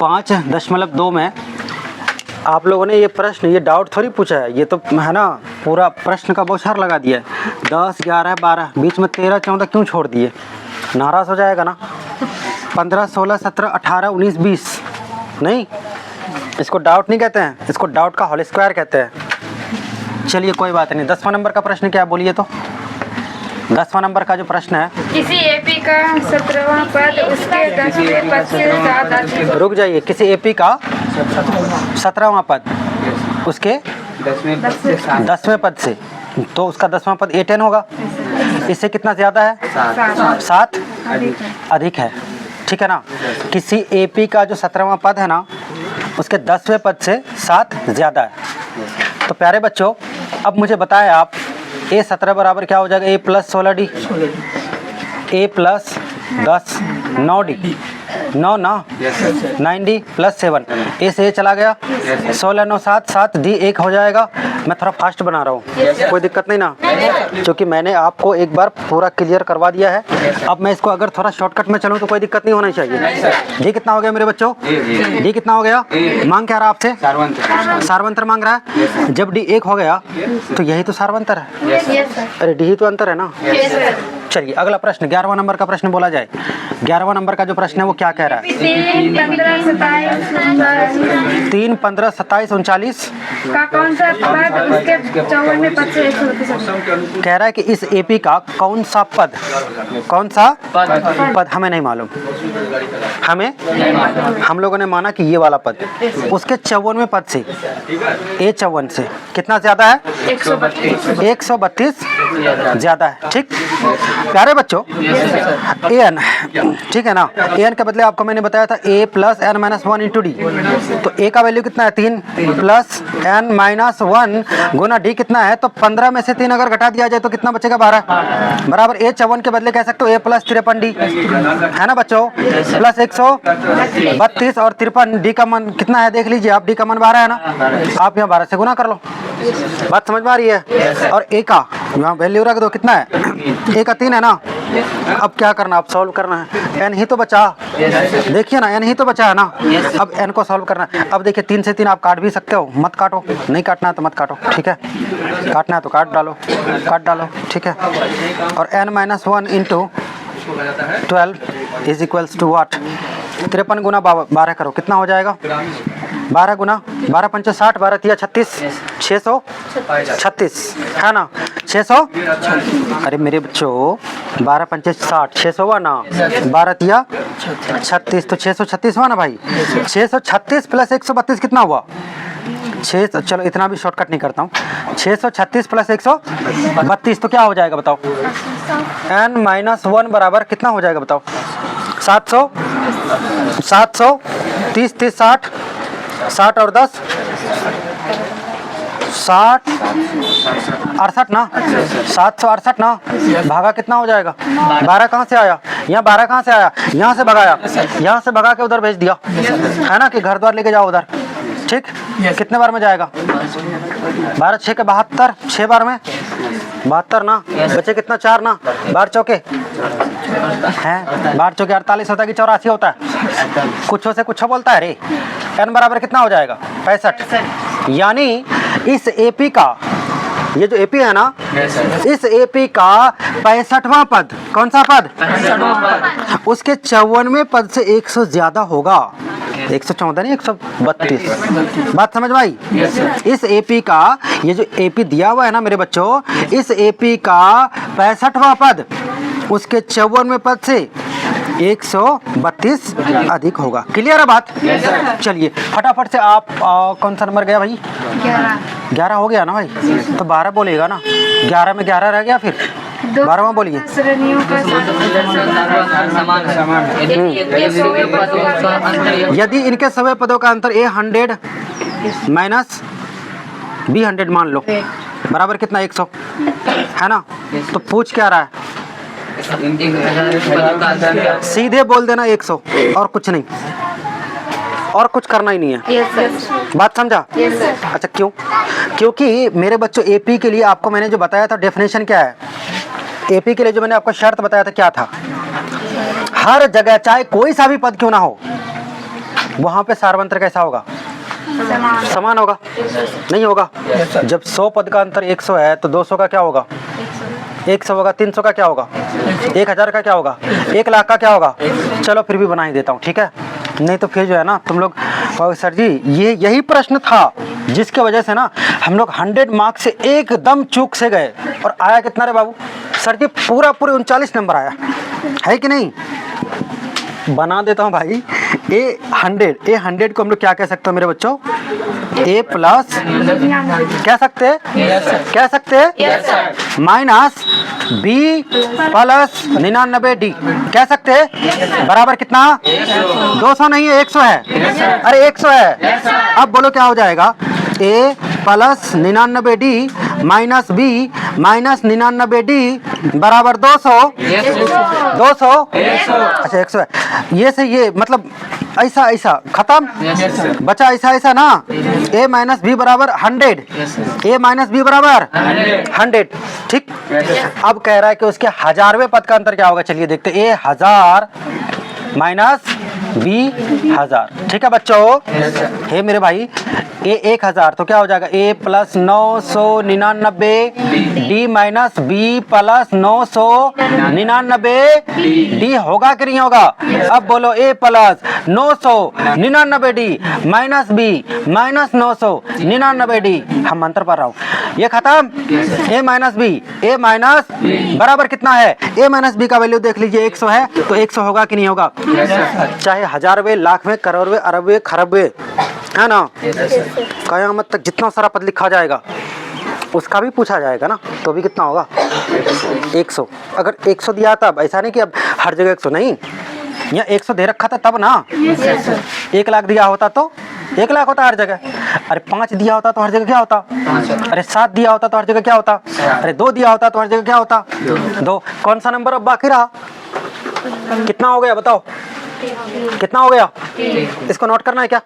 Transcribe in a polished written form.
5.2 में आप लोगों ने ये प्रश्न, ये डाउट थोड़ी पूछा है, ये तो है ना पूरा प्रश्न का बौछार लगा दिया है। 10, 11, 12 बीच में 13, 14 क्यों छोड़ दिए? नाराज़ हो जाएगा ना। 15, 16, 17, 18, 19, 20 नहीं, इसको डाउट नहीं कहते हैं, इसको डाउट का होल स्क्वायर कहते हैं। चलिए कोई बात नहीं। 10वां नंबर का प्रश्न क्या है बोलिए तो? 10वां नंबर का जो प्रश्न है, किसी एपी का 17वां पद उसके 10वें पद से ज्यादा। रुक जाइए। किसी एपी का 17वां पद उसके 10वें पद से, तो उसका 10वां पद A10 होगा। इससे कितना ज़्यादा है? 7 अधिक है। ठीक है ना। किसी एपी का जो 17वां पद है ना, उसके 10वें पद से 7 ज़्यादा है। तो प्यारे बच्चों, अब मुझे बताएं आप, A17 बराबर क्या हो जाएगा? A + 16D, A + 10 9D, 9 ना, 9D + 7, A से A चला गया, 16 9 7 7D 1 हो जाएगा। मैं थोड़ा फास्ट बना रहा हूँ, कोई दिक्कत नहीं ना, क्योंकि मैंने आपको एक बार पूरा क्लियर करवा दिया है। अब मैं इसको अगर थोड़ा शॉर्टकट में चलूँ तो कोई दिक्कत नहीं होना चाहिए। डी कितना हो गया मेरे बच्चों? डी कितना हो गया? मांग क्या रहा आपसे? सार्वंतर मांग रहा है। जब डी 1 हो गया तो यही तो सार्वंतर है। अरे डी ही तो अंतर है ना। चलिए अगला प्रश्न, 11वां नंबर का प्रश्न बोला जाए। 11वां नंबर का जो प्रश्न है वो क्या कह रहा है? 3, 15, 27, 3, 15, 27, 39 का कौन सा पद उसके 54वें पद से 132? कह रहा है कि इस एपी का कौन सा पद हमें नहीं मालूम। हम लोगों ने माना कि ये वाला पद उसके 54वें पद से, A54 से कितना ज्यादा है? 132 ज्यादा है। ठीक प्यारे बच्चों, an ठीक है ना, an के बदले आपको मैंने बताया था A + n - 1 × D। तो A का वैल्यू कितना है? 3 + n - 1 गुना D कितना है? तो 15 में से 3 अगर घटा दिया जाए तो कितना बचेगा? 12 बराबर A54 के बदले कह सकते हो A + 53D, है ना बच्चों, प्लस 132 और 53। D का मान कितना है देख लीजिए आप, D का मान 12 है ना, आप यहाँ 12 से गुना कर लो। बात समझ में आ रही है? और A का यहाँ वैल्यू रख दो, कितना है? A का 3 है ना। अब क्या करना? अब सॉल्व करना है। n ही तो बचा, देखिए ना, n ही तो बचा है ना। अब n को सॉल्व करना है। अब देखिए 3 से 3 आप काट भी सकते हो, मत काटो, नहीं काटना है तो मत काटो। ठीक है, काटना है तो काट डालो, ठीक है। और n - 1 × 12 = व्हाट? 53 गुना 12 करो, कितना हो जाएगा? 12 गुना 12 × 5 = 60, 12 × 3 = 36, 636 है ना, 600। अरे मेरे बच्चों 12 × 5 = 60, 600 हुआ ना, 12 × 3 = 36, तो 636 हुआ ना भाई। 636 + 132 कितना हुआ? 6, चलो इतना भी शॉर्टकट नहीं करता हूँ। 636 + 132 तो क्या हो जाएगा बताओ? n - 1 बराबर कितना हो जाएगा बताओ? 700, 30 30 60, 60 और 10 60 68 ना, 768 ना, भागा कितना हो जाएगा? 12 कहाँ से आया? यहाँ 12 कहाँ से आया? यहाँ से भगाया, यहाँ से भगा के उधर भेज दिया, है ना, कि घर द्वार लेके जाओ उधर। ठीक, कितने बार में जाएगा? 12 6 के 72, 6 बार में 72 ना, बचे कितना? 4 ना, 12 चौके हैं, 12 चौके 48 होता है कि 84 होता है? कुछों से कुछ बोलता है रे। n बराबर कितना हो जाएगा? 65। यानी इस एपी का, ये जो एपी है ना, इस एपी का 65वां पद, कौन सा पद? उसके 54वें पद से 100 ज्यादा होगा। 114 नहीं, 132। बात समझ में आई? इस एपी का, ये जो एपी दिया हुआ है ना मेरे बच्चों, इस एपी का 65वां पद उसके 54वें पद से 132 अधिक होगा। क्लियर है बात? चलिए फटाफट से आप कौन सा नंबर गया भाई? 11 हो गया ना भाई, तो 12 बोलेगा ना। 11 में 11 रह गया, फिर 12वां बोलिए। यदि इनके सभी पदों का अंतर A100 माइनस B100 मान लो, बराबर कितना? 100 है ना। तो पूछ क्या रहा है? सीधे बोल देना 100 और कुछ नहीं, और कुछ करना ही नहीं है। बात समझा? अच्छा क्यों? क्योंकि मेरे बच्चों एपी के लिए आपको मैंने जो बताया था डेफिनेशन क्या है, एपी के लिए जो मैंने आपको शर्त बताया था क्या था? हर जगह चाहे कोई सा भी पद क्यों ना हो, वहाँ पे सार्वंत्र कैसा होगा? समान होगा? नहीं होगा। जब 100 पद का अंतर 100 है तो 200 का क्या होगा? 100 होगा। 300 का क्या होगा? 1000 का क्या होगा? 1 लाख का क्या होगा? चलो फिर भी बना ही देता हूँ, ठीक है? नहीं तो फिर जो है ना तुम लोग कहोगे सर जी ये यही प्रश्न था जिसके वजह से ना हम लोग 100 मार्क्स से एकदम चूक से गए। और आया कितना रे बाबू? सर जी पूरे 39 नंबर आया है कि नहीं? बना देता हूँ भाई। A100 को हम लोग क्या कह सकते हो मेरे बच्चों? A प्लस कह सकते हैं? कह सकते हैं माइनस B प्लस 99D कह सकते हैं बराबर कितना? 200 नहीं है 100 है। अरे 100 है। अब बोलो क्या हो जाएगा? A plus 99D minus B minus 99D बराबर 200। 200 अच्छा 100 है। ये से ये मतलब ऐसा ऐसा खत्म बचा ऐसा ऐसा ना। A माइनस B बराबर 100। A माइनस B बराबर 100 ठीक। अब कह रहा है कि उसके 1000वें पद का अंतर क्या होगा? चलिए देखते। A 1000 माइनस B 1000 ठीक है बच्चों? हे मेरे भाई A 1000 तो क्या हो जाएगा? A plus 999 D minus B plus 999 D होगा कि नहीं होगा? अब बोलो A plus 999 D minus B minus 999 D। हम अंतर पढ़ रहा हूँ ये खत्म। A minus B A minus बराबर कितना है? A माइनस B का वैल्यू देख लीजिए 100 है तो 100 होगा कि नहीं होगा? चाहे 1000वें लाखवें करोड़वें अरबवें खरबवें है ना, कयामत तक जितना सारा पद लिखा जाएगा उसका भी पूछा जाएगा ना तो भी कितना होगा? 100। अगर 100 दिया तब ऐसा नहीं कि अब हर जगह 100 नहीं, यहाँ 100 दे रखा था तब ना। 1 लाख दिया होता तो 1 लाख होता हर जगह। अरे 5 दिया होता तो हर जगह क्या होता? अरे 7 दिया होता तो हर जगह क्या होता? अरे 2 दिया होता तो हर जगह क्या होता? 2। कौन सा नंबर अब बाकी रहा? कितना हो गया बताओ? कितना हो गया? इसको नोट करना है क्या?